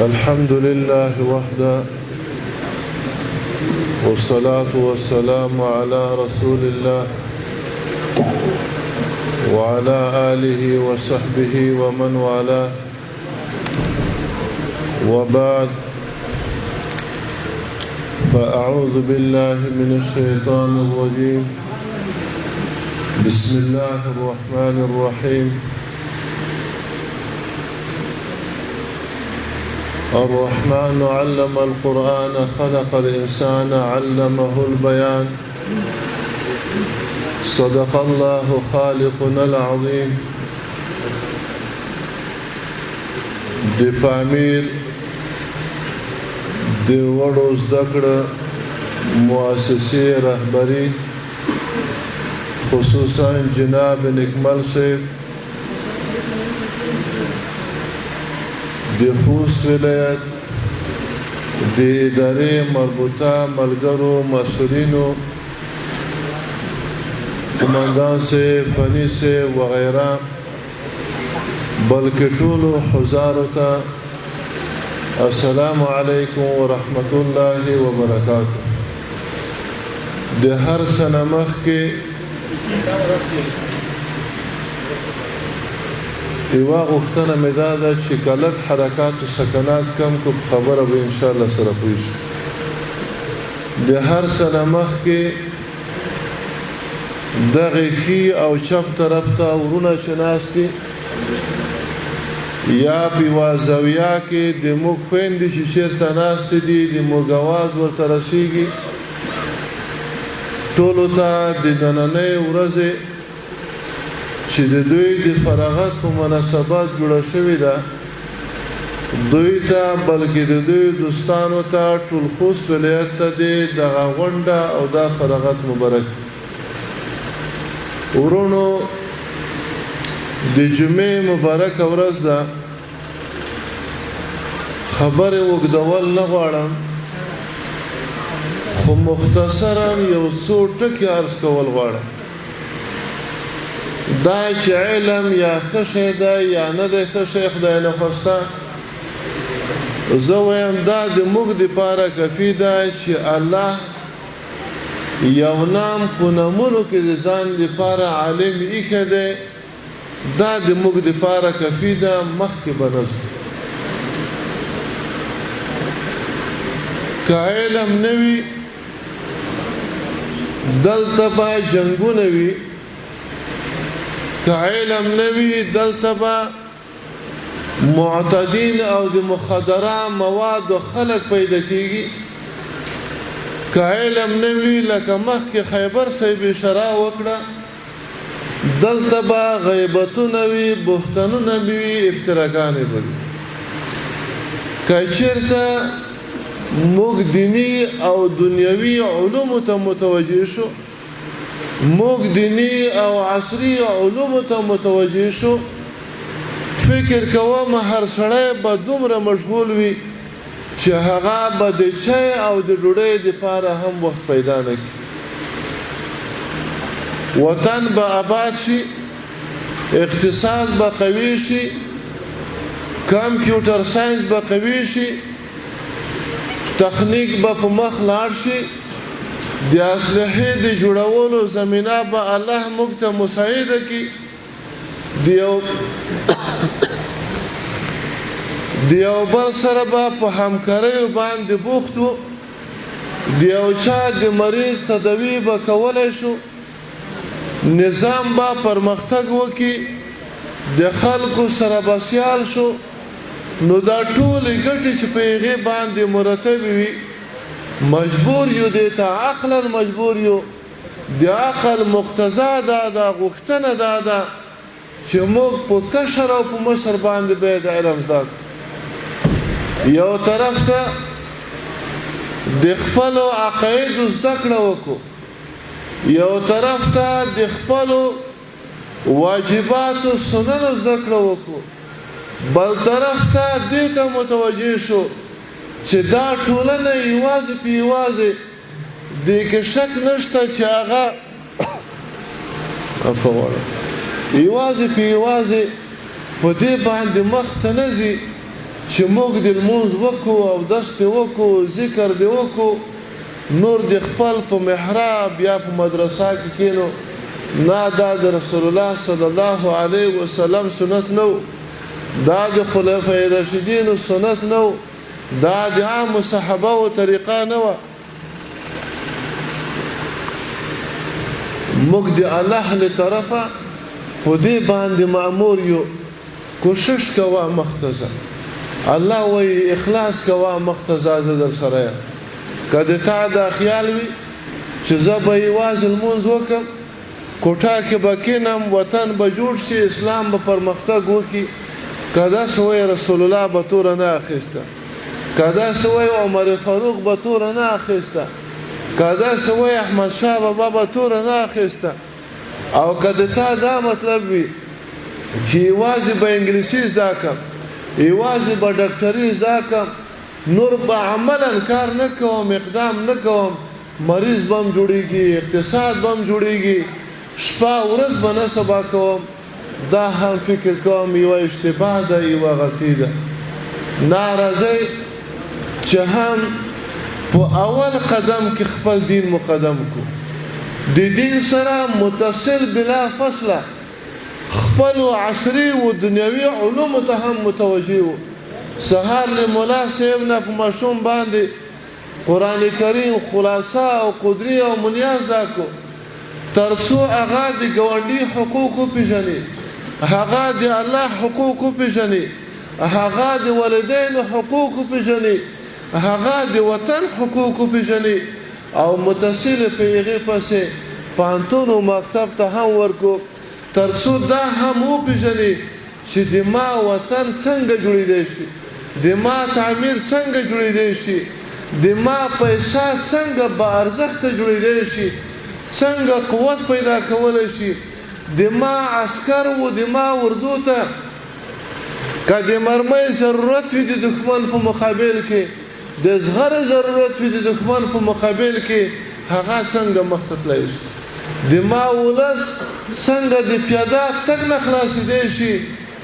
الحمد لله وحده والصلاة والسلام على رسول الله وعلى آله وصحبه ومن والاه وبعد فأعوذ بالله من الشيطان الرجيم بسم الله الرحمن الرحيم الرحمن علم القرآن خلق الإنسان علمه البيان صدق الله خالقنا العظيم د پامیر د وړو زده کړه مؤسسې رهبري خصوصا جناب نکمل صاحب د خوست ولایت د ادارې مربوطه ملګرو مسؤلینو قماندان سے فنی سے وغیرہ بلکہ ټولو حضارو ته السلام علیکم ورحمت الله وبرکاته. د هر سنه مخکې یوه غوښتنه مې دا ده چې کلک حرکات و سکنات کم کو خبره به انشاءالله سره پوه شي. د هر سنه مخکې دغه ښي او چپ طرف ته ورونه چې ناست دي یا په یوه زاویه کې د موږ خویندې چې چېرته ناستې دي د موږ اواز ورته رسېږي. ټولو ته د نننۍ ورځې چې د دوی د فراغت په مناسبت جوړه شوې ده دوی ته بلکې د دوی دوستانو ته ټول خوست ولایت ته دغه غونډه او دا فراغت مبارک. ورونو د جمعې مبارکه ورځ ده. خبرې اوږدول نه غواړم خو مختصرا یو څو ټکي عرض کول غواړم. دا چې علم یا ښه شی ده یا نه دی ښه شی خدای نخواسته زه وایم دا د موږ دپاره کفي ده چې الله یو نام په نومونو کې د ځان لپاره عالم ایښی دی. دا د موږ دپاره کفي ده مخکې به نه ځو. که علم نه وي دلته به جنګونه وي. که علم نه وي دلته به معتدین او د مخدره موادو خلک پیدا کېږي. که علم نه وي لکه مخکې خیبر صاحب اشاره وکړه دلته به غیبتونه وي بهتانونه به وي افتراګانې به وي. که چېرته موږ دیني او دنیوي علومو ته متوجه شو موږ دیني او عصري علومو ته متوجه شو فکر کوم هر سړی به دومره مشغول وي چې هغه به د چای او د ډوډۍ دپاره هم وخت پیدا نه کړي. وطن به آباد شي اقتصاد به قوي شي کمپیوټر ساینس به قوي شي تخنیک به په مخ لاړ شي د اسلحې د جوړولو زمینه به الله موږ ته مساعده کړي. د یو بل سره به په همکاریو باندې بوخت وو. د یو چا د مریض تداوی به کولی شو نظام به پرمختګ وکړي د خلکو سره به سیال شو. نو دا ټولې ګټې چې په هغې باندې مرتبې وي مجبور یو دې ته عقلا مجبور یو. د عقل مقتضا دا ده غوښتنه دا ده چې موږ په کشر او په مشر باندې باید علم زده کړو. یو طرف ته د خپلو عقایدو زده کړه وکړو یو طرف ته د خپلو واجباتو سننو زده کړه وکړو بل طرف ته دې ته متوجه شو چې دا ټولنه یوازې په یوازې دې کې شک نشته چې هغه یوازې په یوازې په دې باندې مخ ته نه ځي چې موږ د لمونځ وکړو او اودس دې وکړو ذکر دې وکړو نور د خپل په محراب یا په مدرسه کې کینو نه دا د رسول الله صلی الله علیه وسلم سنت نو دا د خلفای راشدینو سنت نو دا د عام صحابه او طریقه نه و موږ د الله له طرفه په دې باندې مأمور یو کوشش کوه مختزه الله وی اخلاص کوه مختزه در سره کله تا دا خیال وي چې زه به یوازې لمونځ وکړم کوټه کې به کینم وطن به جوړ شي اسلام به پرمختګ وکړي که داسې وایي رسول الله به توره نه اخیسته که داسې وایي عمر فاروق به توره نه اخیسته که داسې وایي احمدشاه بابا به توره نه اخیسته او که د تا دا مطلب وي چې یوازې به انګلیسي زده کړم یوازې به ډاکټري زده کړم نور به عملا کار نه کوم اقدام نه کوم مریض به هم جوړېږي اقتصاد به هم جوړېږي شپه ورځ به نه سبا کوم دا هم فکر کوم یوه اشتباه ده یوه غلطي ده ناراضی چې هم په اول قدم کې خپل دین مقدم کو د دین سره متصل بلا فاصله خپل عصري او دنیوي علوم ته هم متوجه وو سهار له مولا صاحب نه په مشوم باندې قران کریم خلاصه او قدري او منیاز دا کو ترڅو هغه د ګوندی حقوق پیژني هغه د الله حقوق پیژني هغه د والدین حقوق پیژني هغه د وطن حقوق پیژني او متصل پیغه پسې پانتون او مکتب ته هم ورکو ترڅو دا هم و پیژني چې د ما وطن څنګه جوړېدای شي د ما تعمیر څنګه جوړېدای شي د ما پیسې څنګه با ارزښت جوړېدای شي څنګه قوت پیدا کولای شي د ما عسكر و د ما اردو ته که د مرمۍ ضرورت وي د دښمن په مقابل کې د زغره ضرورت وي د دښمن په مقابل کې هغه څنګه مخته تللی شي د ما ولس څنګه د پیاده تګ نه خلاصېدی شي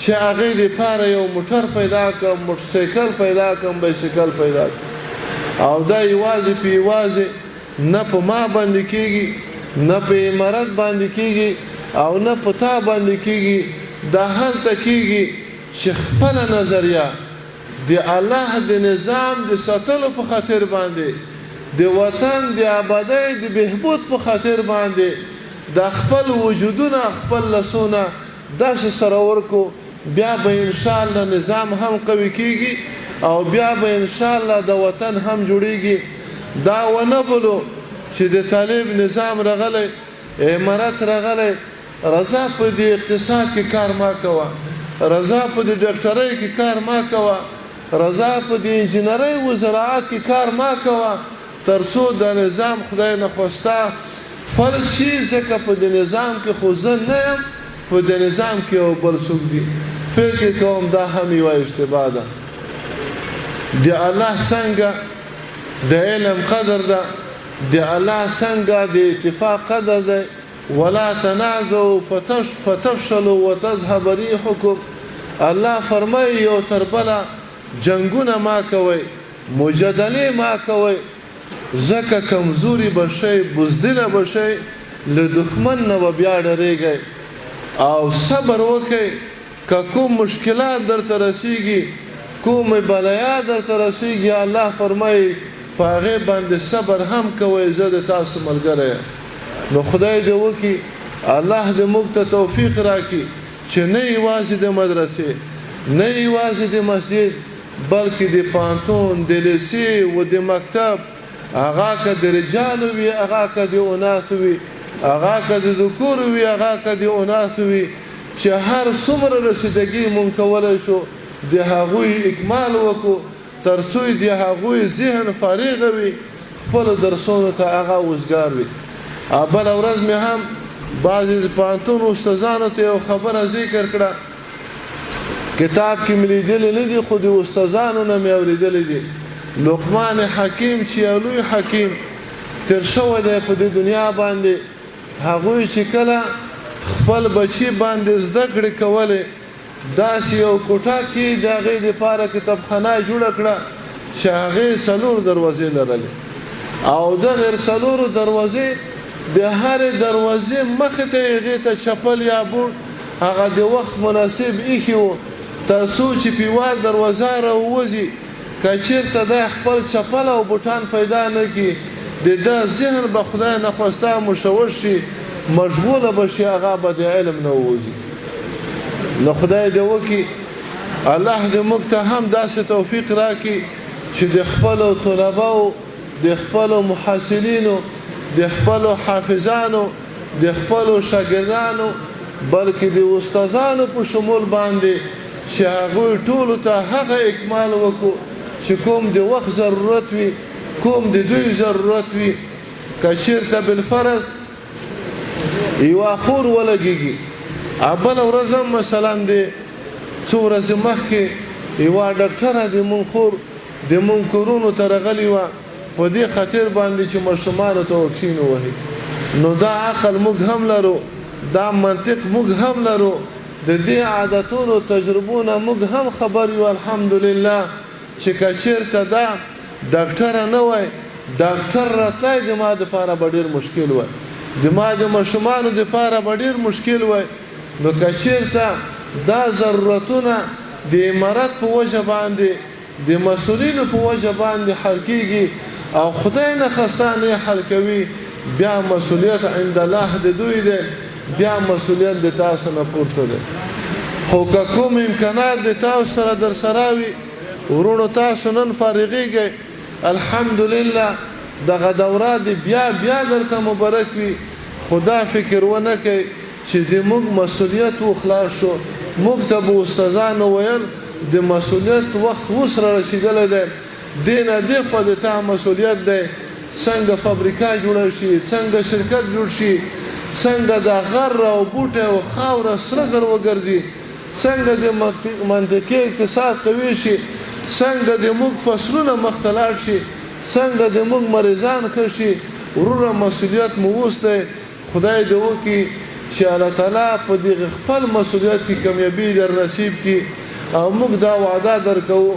چې هغې دپاره یو موټر پیدا کړم موټرسایکل پیدا کړم بایسکل پیدا کړم او دا یوازې په یوازې نه په ما باندې کېږي نه په امارت باندې کېږي او نه په تا باندې کېږي دا هلته کېږي چې خپله نظریه د الله د نظام د ساتلو په خاطر باندې د وطن د آبادۍ د بهبود په خاطر باندې د خپل وجودونه خپل لسونه داسې سره ورکو بیا به انشاءالله نظام هم قوي کېږي او بیا به انشاءالله د وطن هم جوړېږي دا ونه بلو چې د طالب نظام رغلی امارت رغلی رضا په د اقتصاد کې کار ما کوه رضا په د ډاکټرۍ کې کار ما کوه رضا په د انجینرۍ و زراعت کې کار ما کوه ترڅو د نظام خدای نخواسته فرض شي ځکه په د نظام کې خو زه نه یم په د نظام کې یو بل څوک دي فکر کوم دا هم یوه اشتباه ده د الله څنګه د علم قدر ده د الله څنګه د اتفاق قدر ده ولا تنازعوا فتفشلوا وتذهب ريحكم الله فرمایي یو تر بله جنگونه ما کوئ مجادلې ما کوئ ځکه کمزوري به شئ بزدله به شئ له دښمن نه به بیا ډارېږئ او صبر وکئ که کوم مشکلات درته رسیږي کومې بلایا درته رسیږي الله فرمایي په هغې باندې صبر هم کوئ زه د تاسو ملګری یم نو خدای دې وکړي الله دې موږ ته توفیق راکړي چې نه یوازې د مدرسې نه یوازې د مسجد بلکې د پانتون د لیسې و د مکتب هغه که د رجالو وي هغه که د اناثو وي هغه که د ذکورو وي هغه که د اناثو وي چې هر څومره رسیدګي مونږ کولی شو د هغوی اکمال وکړو تر څو د هغوی ذهن فارغه وي خپلو درسونو ته هغه وزګار وي بله ورځ مې هم بعضې د پوهنتون استادانو ته یو خبره ذکر کړه کتاب کې مې لیدلی نه دي خو د استادانو نه مې اورېدلی دي لقمان حکیم چې لوی حکیم تر شوی دی په دې دنیا باندې هغوی چې کله خپل بچی باندې زده کړې کولې داسې یو کوټه کې د هغې دپاره کتابخانه جوړه کړه چې هغې 4 دروازې لرلې او دغه 4 دروازې د هرې دروازې مخې ته هغې ته چپل یا بوټ هغه د وخت مناسب ایښي وو تر څو چې پیوال دروازه راووځي که چېرته دی خپل چپل او بوټان پیدا نه کړي د ده ذهن به خدای نخواسته مشوش شي مشغوله به شي هغه به د علم نه ووځي نو خدای دې وکړي الله دې موږ ته هم داسې توفیق راکړي چې د خپلو طلباو د خپلو محصلینو د خپلو حافظانو د خپلو شاګردانو بلکې د استادانو په شمول باندې چې هغوی ټولو ته هغه اکمال وکړو چې کوم د وخت ضرورت وي کوم د دوی ضرورت وي که چېرته بالفرض یوه خور ولګېږي بله ورځ هم مثلا د څو ورځې مخکې یوه ډاکټره د مونږ خور د مونږ کورونو ته راغلې وه په دې خاطر باندې چې ماشومانو ته واکسین ووهي نو دا عقل موږ هم لرو دا منطق موږ هم لرو د دې عادتونو تجربونه موږ هم خبر یو الحمدلله چې که چېرته دا ډاکټره نه وای ډاکټر راتلی د ما دپاره به ډېر مشکل وای د ما د ماشومانو دپاره به ډېر مشکل وای نو که چېرته دا ضرورتونه د امارت په وجه باندې د مسؤلینو په وجه باندې حل کېږي او خدای نخواسته نه حل کوي بیا مسؤلیت عند الله د دوی دی بیا مسؤلیت د تاسو نه پورته دی خو که کوم امکانات د تاسو سره در سره وي ورونو تاسو نن فارغېږئ الحمدلله دغه دوره د بیا درته مبارک وي خدا فکر ونه کوي چې د موږ مسؤلیت وخلاص شو موږ ته به استادانو ویل د مسؤلیت وخت اوس را رسېدلی دی دې نه دې خوا د تا مسؤلیت دی څنګه فابریکه جوړه شي څنګه شرکت جوړ شي څنګه د غر او بوټی او خاوره سره زر وګرځي څنګه د منطقي اقتصاد قوي شي څنګه د موږ فصلونه مخته لاړ شي څنګه د موږ مریضان ښه شي وروره مسؤلیت مو اوس دی خدای دې وکړي چې الله تعالی په دغه خپل مسؤلیت کې کامیابي در نصیب کړي او موږ دا وعده درکوو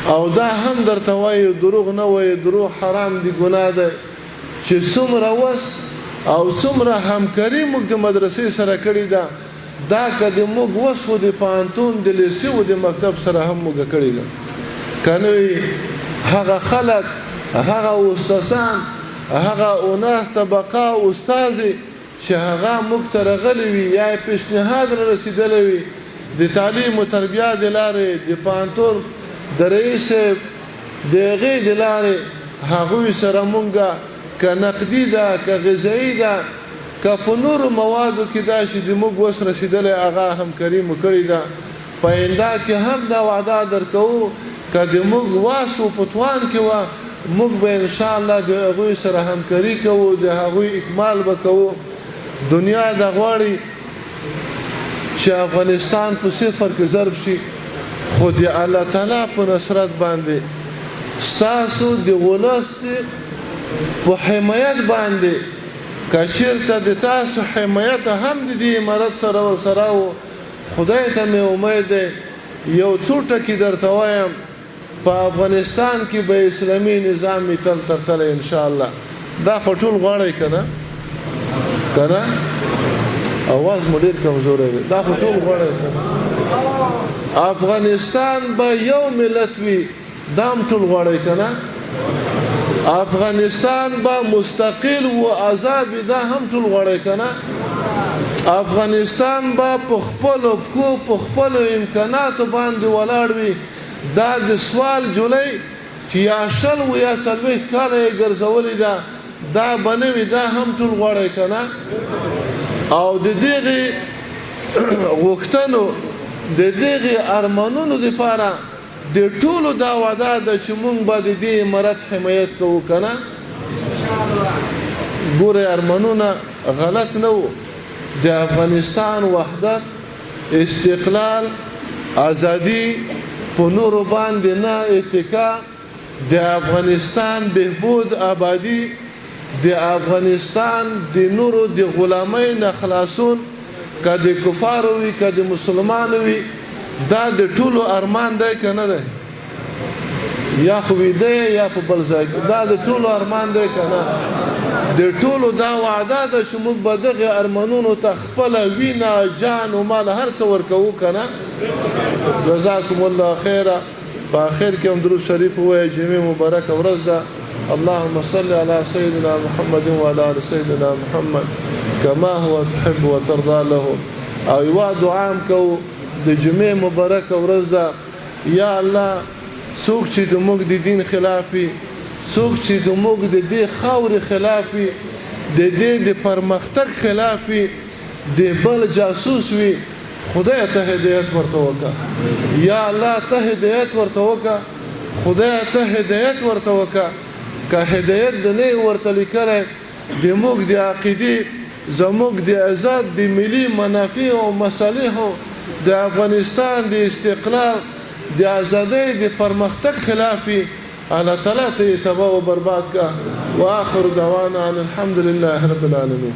او دا هم درته وایو دروغ نه وایو دروغ حرام دی ګناه دی چې څومره وس او څومره همکاري موږ د مدرسې سره کړې ده دا که د موږ وس و د پوهنتون د لیسې و د مکتب سره هم موږ کړې ده که نه وي هغه خلک هغه استادان هغه اوناس طبقه استازي چې هغه موږ ته راغلي وي یا یې پیشنهاد را رسېدلی وي د تعلیم و تربیه د لارې د پوهنتون د رئیس د هغې د لارې هغوی سره مونږ که نقدي ده که غذایي ده که په نورو موادو کې دا چې د موږ وس رسېدلی هغه همکاري مو کړې ده په آینده کې هم دا وعده درکوو که د موږ واس و په توان کې وه موږ به انشاءالله د هغوی سره همکاري کوو د هغوی اکمال به کوو دنیا دا غواړي چې افغانستان په صفر کې ضرب شي خو د الله تعالی په نصرت باندې ستاسو د ولس په حمایت باندې که چېرته د تاسو حمایت هم د دې امارت سره ورسره و خدای ته مې امید دی یو څو ټکي درته وایم په افغانستان کې به اسلامي نظام وي تل تر تله انشاءالله دا خو ټول غواړئ که نه اواز مو ډېر کمزوری دی دا خو ټول غواړئ که نه افغانستان به یو ملت وي دا هم ټول غواړئ که نه افغانستان به مستقل و آزاد وي دا هم ټول غواړئ که نه افغانستان به په خپلو پښو په خپلو امکاناتو باندې ولاړ وي دا د سوال جولۍ چې یا 20 و یا 40 کاله یې ګرځولې ده دا به نه وي دا هم ټول غواړئ که نه او د دغې غوښتنو د دغې ارمانونو دپاره د ټولو دا وعده ده چې موږ به د دې امارت حمایت کوو که نه ګورئ ارمانونه غلط نه و د افغانستان وحدت استقلال ازادي په نورو باندې نه اتکا د افغانستان بهبود آبادی د افغانستان د نورو د غلامۍ نه خلاصون که د کفارو وي که د مسلمانو وي دا د ټولو ارمان دی که نه دی یا خو ویده یا په بل ځای کې دا د ټولو ارمان دی که نه د ټولو دا وعده ده چې موږ به دغې ارمانونو ته خپله وینه جان و مال هر څه ورکوو که نه جزاکم الله خیره په آخر کې هم درود شریف ووایه جمعې مبارکه ورځ ده اللهم صل على سيدنا محمد وعلى آل سيدنا محمد كما هو تحب وترضى له او یوه دعا هم کوو د جمعې مبارکه ورځ ده یا الله څوک چې د موږ د دین خلاف وي څوک چې د موږ د دې خاورې خلاف وي د دې د پرمختګ خلاف وي د بل جاسوس وي خدای ته هدایت ورته وکړه یا الله ته هدایت ورته وکړه خدای ته هدایت ورته وکړه که هدایت د نه ورته لیکلی د موږ د عقیدې زموږ د عزت د ملي منافع او مصالحو د افغانستان د استقلال د ازادۍ د پرمختګ خلاف وي الله تعالی ته یې تباه و برباد کړه واخر دعوانا ان الحمد لله رب العالمین